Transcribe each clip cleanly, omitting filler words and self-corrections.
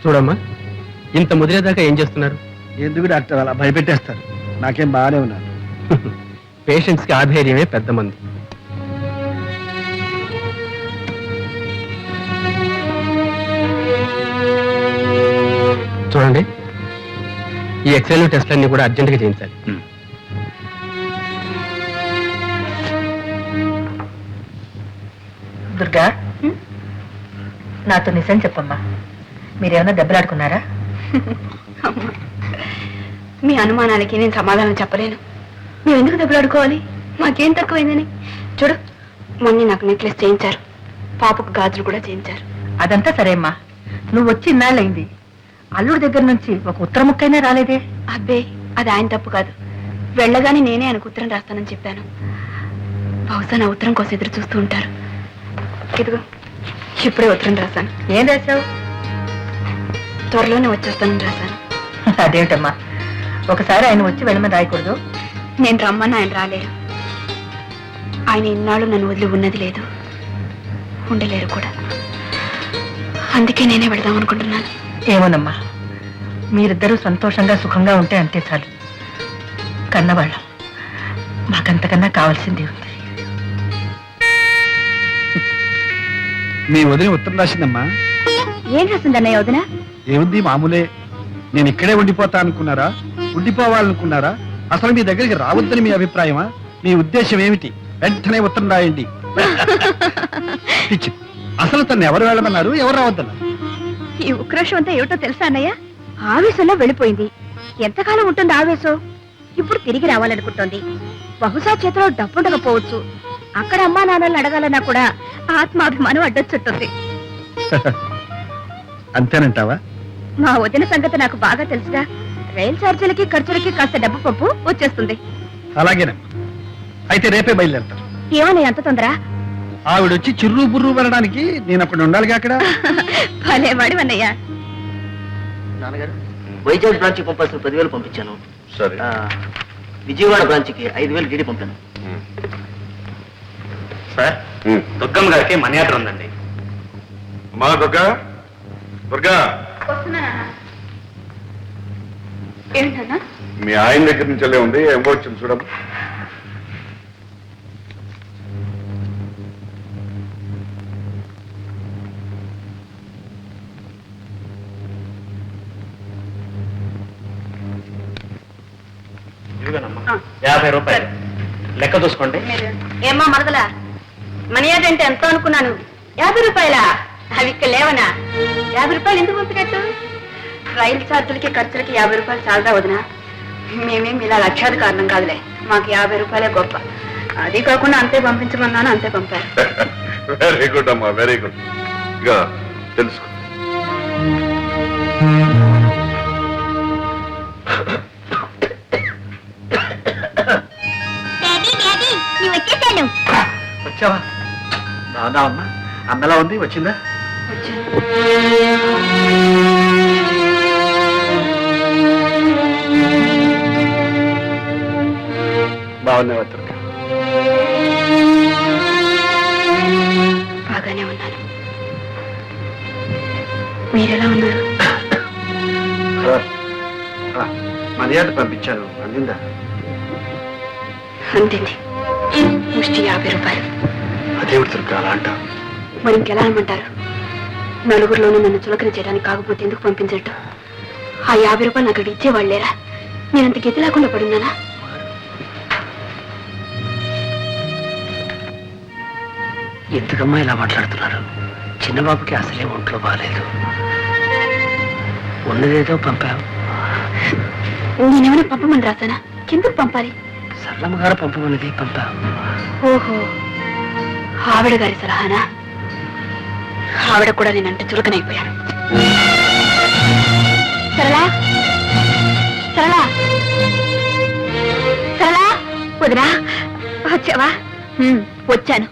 చూడమ్మా, ఇంత ముదిరేదాకా ఏం చేస్తున్నారు? ఎందుకు డాక్టర్ అలా భయపెట్టేస్తారు? నాకేం బాగానే ఉన్నాను. పేషెంట్స్ కి ఆధైర్యమే పెద్ద మంది. చూడండి, ఈ ఎక్స్రేలు టెస్ట్లన్నీ కూడా అర్జెంటుగా చేయించాలి. దుర్గా, నాతో నిజం చెప్పమ్మా, మీరేమన్నా దెబ్బలాడుకున్నారా? మీ అనుమానాలకి నేను సమాధానం చెప్పలేను. మేము ఎందుకు దెబ్బలాడుకోవాలి? మాకేం తక్కువైందని. చూడు, మొన్న నాకు నెక్లెస్ చేయించారు, పాపకు గాజులు కూడా చేయించారు. అదంతా సరేమ్మా, నువ్వు వచ్చి ఇన్నాళ్ళైంది, అల్లుడి దగ్గర నుంచి ఒక ఉత్తర ముక్కైనా రాలేదే? అబ్బే, అది ఆయన తప్పు కాదు. వెళ్ళగానే నేనే ఆయనకు ఉత్తరం రాస్తానని చెప్పాను. బహుశా నా ఉత్తరం కోసం ఎదురు చూస్తూ ఉంటారు. ఇదిగో, ఇప్పుడే ఉత్తరం రాశాను. ఏం రాశావు? త్వరలోనే వచ్చేస్తానని రాశాను. అదేమిటమ్మా, ఒకసారి ఆయన వచ్చి వెళ్ళమని రాయకూడదు? నేను రమ్మని ఆయన రాలేరు. ఆయన ఇన్నాళ్ళు నన్ను వదిలి ఉన్నది లేదు, ఉండలేరు కూడా. అందుకే నేనే వెళదాం అనుకుంటున్నాను. ఏమోనమ్మా, మీరిద్దరూ సంతోషంగా సుఖంగా ఉంటే అంతే చాలు. కన్నవాళ్ళం, మాకంతకన్నా కావాల్సిందే ఉంది. మీ వదిన ఉత్తరం రాసిందమ్మా. ఏం రాసిందన్నయ్య వదిన? ఏముంది, మామూలే. నేను ఇక్కడే ఉండిపోతా అనుకున్నారా? ఉండిపోవాలనుకున్నారా? అసలు మీ దగ్గరికి రావద్దని మీ అభిప్రాయమా? మీ ఉద్దేశం ఏమిటి? వెంటనే ఉత్తరం రాయండి. అసలు తను ఎవరు వెళ్ళమన్నారు, ఎవరు రావద్దన్నారు? ఈ ఉక్రోషం అంతా ఏమిటో తెలుసా అన్నయ్య? ఆవేశంలో వెళ్ళిపోయింది. ఎంతకాలం ఉంటుంది ఆవేశం? ఇప్పుడు తిరిగి రావాలనుకుంటోంది. బహుశా చేతిలో డబ్బుండకపోవచ్చు. అక్కడ అమ్మా నాన్నల్ని అడగాలన్నా కూడా ఆత్మాభిమానం అడ్డొచ్చుంటుంది. అంతేనంటావా? మా వదిన సంగతి నాకు బాగా తెలుసుగా. రైలు ఛార్జీలకి ఖర్చులకి కాస్త డబ్బు పప్పు వచ్చేస్తుంది. అలాగేనమ్మా, అయితే రేపే బయలుదేరతాను. ఏమన్నా ఎంత తొందర? ఆవిడొచ్చి చిర్రు బుర్రు వెళ్ళడానికి నేను అక్కడ ఉండాలిగా. అక్కడ భలే వాడి అన్నయ్య. నాన్నగారు, వైజాగ్ బ్రాంచ్కి పంపాల్సిన 10,000 పంపించాను. సరే. విజయవాడ బ్రాంచ్కి 5,000 డీడీ పంపాను. సార్, దుర్గమ్మ గారికి మనీ ఆర్డర్ ఉందండి. అమ్మా దుర్గా, దుర్గా, ఏంటన్నా? మీ ఆయన దగ్గర నుంచి వెళ్ళే ఉంది, ఏం వచ్చింది చూడమ్మా. ఇదిగోనమ్మా, 50 రూపాయలు లెక్క చూసుకోండి. ఏమ్మా మరదలా, మనీ ఆర్డర్ అంటే ఎంతో అనుకున్నాను. 50 రూపాయలా? అవి ఇక్కడ లేవనా? 50 రూపాయలు ఎందుకు పంపినట్టు? రైలు ఛార్జీలకి ఖర్చులకి 50 రూపాయలు చాలదా వదినా? మేమేం ఇలా లక్షాది కారణం కాదులే, మాకు 50 రూపాయలే గొప్ప. అది కాకుండా అంతే పంపించమన్నాను, అంతే పంపారు. వెరీ గుడ్ అమ్మా, వెరీ గుడ్. ఇక తెలుసుకో. వచ్చావా? బాగున్నా అమ్మా. అన్నలా ఉంది, వచ్చిందా? బాగున్నావా దుర్గా? బాగానే ఉన్నాను. మీరెలా ఉన్నారు? మర్యాద పంపించాను, అందిందా? అందింది. ముష్టి 50 రూపాయలు. అదేమిటి దుర్గా అలా అంటావు? మరి ఇంకెలా అనమంటారు? నలుగురిలోనూ నన్ను చులకన చేయడానికి కాకపోతే ఎందుకు పంపించట్టు? ఆ 50 రూపాయలు నాకు అక్కడ ఇచ్చేవాళ్ళేరా? నేనంత గతి లేకుండా పడున్నానా? ఎందుకమ్మా ఇలా మాట్లాడుతున్నారు? చిన్నబాబుకి అసలే ఒంట్లో బాగాలేదు. ఉన్నదేదో పంపావు. నేనేమైనా పంపమని రాసానా? కిందకు పంపాలి. సరళమ్మ గారు పంపమన్నది పంపావు. ఓహో, ఆవిడ గారి సలహానా? ఆవిడ కూడా నేనంటే చులకనైపోయాను. సరళా, సరళా, సరళా, వదినా వచ్చావా? వచ్చాను.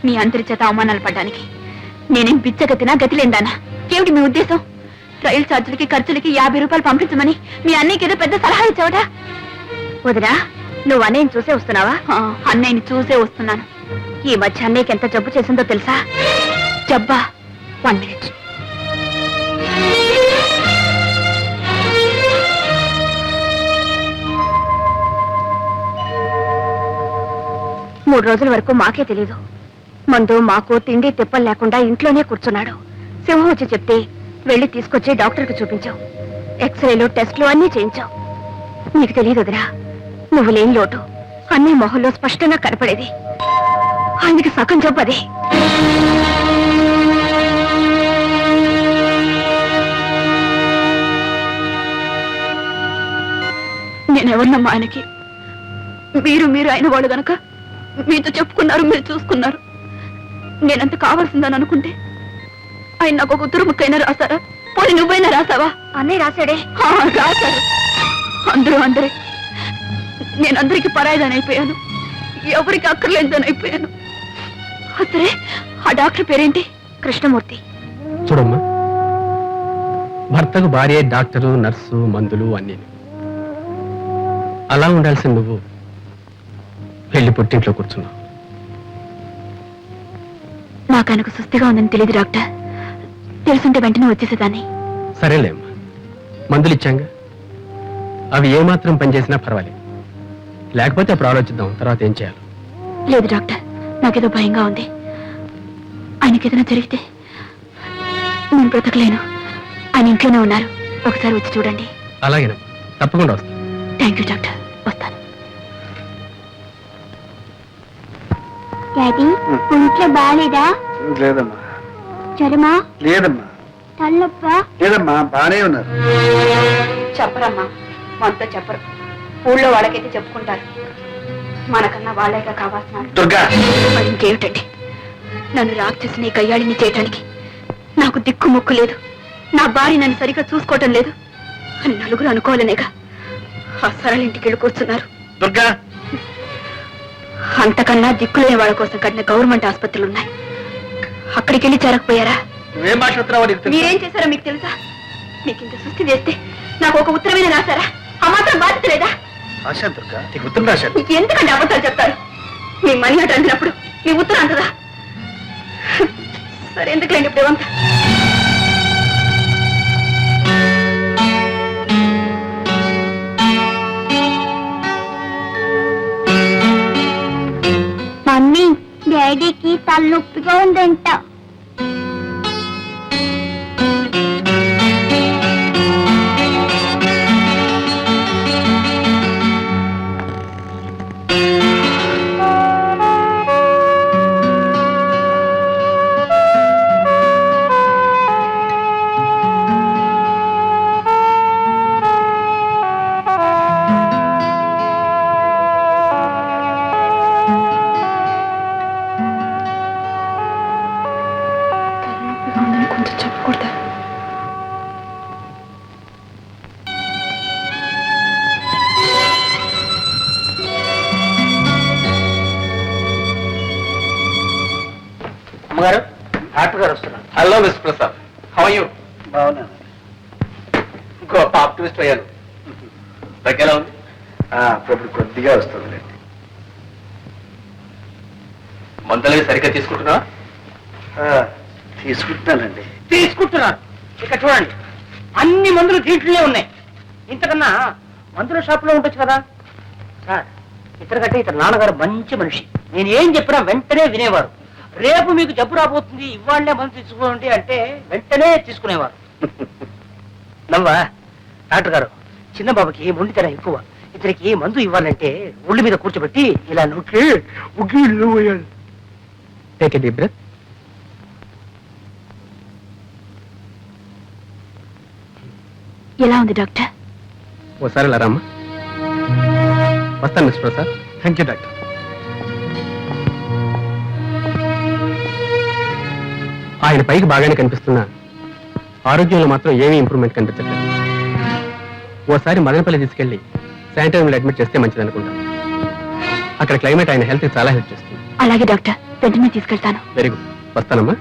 మీ అందరి చేత అవమానాలు పడ్డానికి. నేనేం పిచ్చగతినా, గతి లేదానా? ఏమిటి మీ ఉద్దేశం? రైలు ఛార్జీలకి ఖర్చులకి 50 రూపాయలు పంపించమని మీ అన్నయ్యకి ఏదో పెద్ద సలహా ఇచ్చావట. వదినా, నువ్వు అన్నయ్యని చూసే వస్తున్నావా? అన్నయ్యని చూసే వస్తున్నాను. ఈ మధ్య అన్నయ్యకి ఎంత జబ్బు చేసిందో తెలుసా? జబ్బా? 1 minute. మూడు రోజుల వరకు మాకే తెలీదు. మందు మాకు తిండి తిప్పలు లేకుండా ఇంట్లోనే కూర్చున్నాడు. సింహం వచ్చి చెప్తే వెళ్ళి తీసుకొచ్చి డాక్టర్కి చూపించావు. ఎక్స్రేలు టెస్ట్లు అన్నీ చేయించావు. నీకు తెలియదు వదినా, నువ్వు లేని లోటు అన్ని మొహంలో స్పష్టంగా కనపడేది. ఆయనకి సగం జబ్బు అదే. నేనెవరినమ్మా ఆయనకి? మీరు అయిన వాళ్ళు గనక మీతో చెప్పుకున్నారు, మీరు చూసుకున్నారు. నేనంత కావాల్సిందని అనుకుంటే ఆయన నాకు ఒక ఉత్తరం ముక్కైనా రాశారా? పోనీ నువ్వైనా రాసావా? అన్నయ్య రాశాడే. రాశాడు. అందరే నేను అందరికి పరాయిదాని అయిపోయాను, ఎవరికి అక్కర్లేదని అయిపోయాను. సరే, ఆ డాక్టర్ పేరేంటి? కృష్ణమూర్తి. చూడమ్మా, భర్తకు భార్య డాక్టరు, నర్సు, మందులు అన్నీ. అలా ఉండాల్సింది నువ్వు వెళ్ళి పుట్టింట్లో కూర్చున్నావు. నాకు ఆయనకు సుస్థిగా ఉందని తెలియదు డాక్టర్. తెలుసుంటే వెంటనే వచ్చేసేదాన్ని. సరేలేమ్మా, మందులు ఇచ్చాంగా, అవి ఏమాత్రం పనిచేసినా పర్వాలేదు. లేకపోతే అప్పుడు ఆలోచిద్దాం తర్వాత ఏం చేయాలి. లేదు డాక్టర్, నాకేదో భయంగా ఉంది. ఆయనకి ఏదైనా జరిగితే నేను బ్రతకలేను. ఆయన ఇంట్లోనే ఉన్నారు, ఒకసారి వచ్చి చూడండి. అలాగేనమ్మా, తప్పకుండా వస్తాను. థ్యాంక్ యూ డాక్టర్, వస్తాను. డాడీ, ఒంట్లో బాగాలేదా? లేదమ్మా. జ్వరమా? లేదమ్మా. తలనొప్ప? లేదమ్మా, బానే ఉన్నారు. చెప్పరమ్మా, మనతో చెప్పరు. ఊళ్ళో వాళ్ళకైతే చెప్పుకుంటారు, మనకన్నా వాళ్ళేగా కావాల్సిన. దుర్గా, మరి ఇంకేమిటండి, నన్ను రాక్షసిని కయ్యాళిని చేయటానికి నాకు దిక్కు మొక్కు లేదు. నా భార్య నన్ను సరిగ్గా చూసుకోవటం లేదు అని నలుగురు అనుకోవాలనేగా ఆ సరళ ఇంటికి వెళ్ళి కూర్చున్నారు. దుర్గా, అంతకన్నా దిక్కులేని వాళ్ళ కోసం కట్టిన గవర్నమెంట్ ఆసుపత్రులు ఉన్నాయి. అక్కడికి వెళ్ళి చేరకపోయారా? నువ్వేం మాట్లాడుతున్నావో నీకు తెలుసా? మీరేం చేశారో మీకు తెలుసా? మీకు ఇంత సుస్థి వేస్తే నాకు ఒక ఉత్తరమైన రాశారా? ఆ మాత్రం బాధ్యత లేదా? రాశాను దుర్గా, నీకు ఉత్తరం రాశాను. ఎందుకంటే అబద్ధాలు చెప్తారు? మీ మనీ అటు అందినప్పుడు మీ ఉత్తరం అంతదా? సరే, ఎందుకులేండి ఇప్పుడు ఏమంతా. మమ్మీ, డాడీకి తలనొప్పిగా ఉందంట. కొంచెం చెప్పకూడదా? అమ్మగారు, డాక్టర్ గారు వస్తున్నారు. Hello miss Prasad, how are you? బాగున్నాను. గొప్ప ఆప్టిమిస్ట్ అయ్యాను. దగ్గర ఉంది. అప్పుడు కొద్దిగా వస్తుందిలేండి. మందులవి సరిగ్గా తీసుకుంటున్నా? తీసుకుంటున్నానండి. తీసుకుంటున్నాను. ఇక చూడండి, అన్ని మందులు దీంట్లోనే ఉన్నాయి. ఇంతకన్నా మందుల షాపులో ఉండొచ్చు కదా సార్. ఇతరకంటే ఇతర నాన్నగారు మంచి మనిషి. నేను ఏం చెప్పినా వెంటనే వినేవారు. రేపు మీకు జబ్బు రాబోతుంది, ఇవాళ్లే మందు తీసుకోండి అంటే వెంటనే తీసుకునేవారు. నవ్వా డాక్టర్ గారు, చిన్న బాబుకి మొండితనం ఎక్కువ. ఇతనికి మందు ఇవ్వాలంటే ఒళ్ళు మీద కూర్చోబెట్టి ఇలా నొక్కి వేయాలి. Take a deep breath. ఎలా ఉంది డాక్టర్? ఓసారి ఇలా రామ్మా. వస్తాను miss Prasad. Thank you doctor. ఆయన పైకి బాగానే కనిపిస్తున్నా ఆరోగ్యంలో మాత్రం ఏమీ ఇంప్రూవ్మెంట్ కనిపించట్లేదు. ఓసారి మదనపల్లి తీసుకెళ్లి శానిటోరియంలో అడ్మిట్ చేస్తే మంచిది అనుకుంటాను. అక్కడ క్లైమేట్ ఆయన హెల్త్ చాలా హెల్ప్ చేస్తుంది. అలాగే డాక్టర్, వెంటనే తీసుకెళ్తాను. వెరీ గుడ్, వస్తానమ్మా.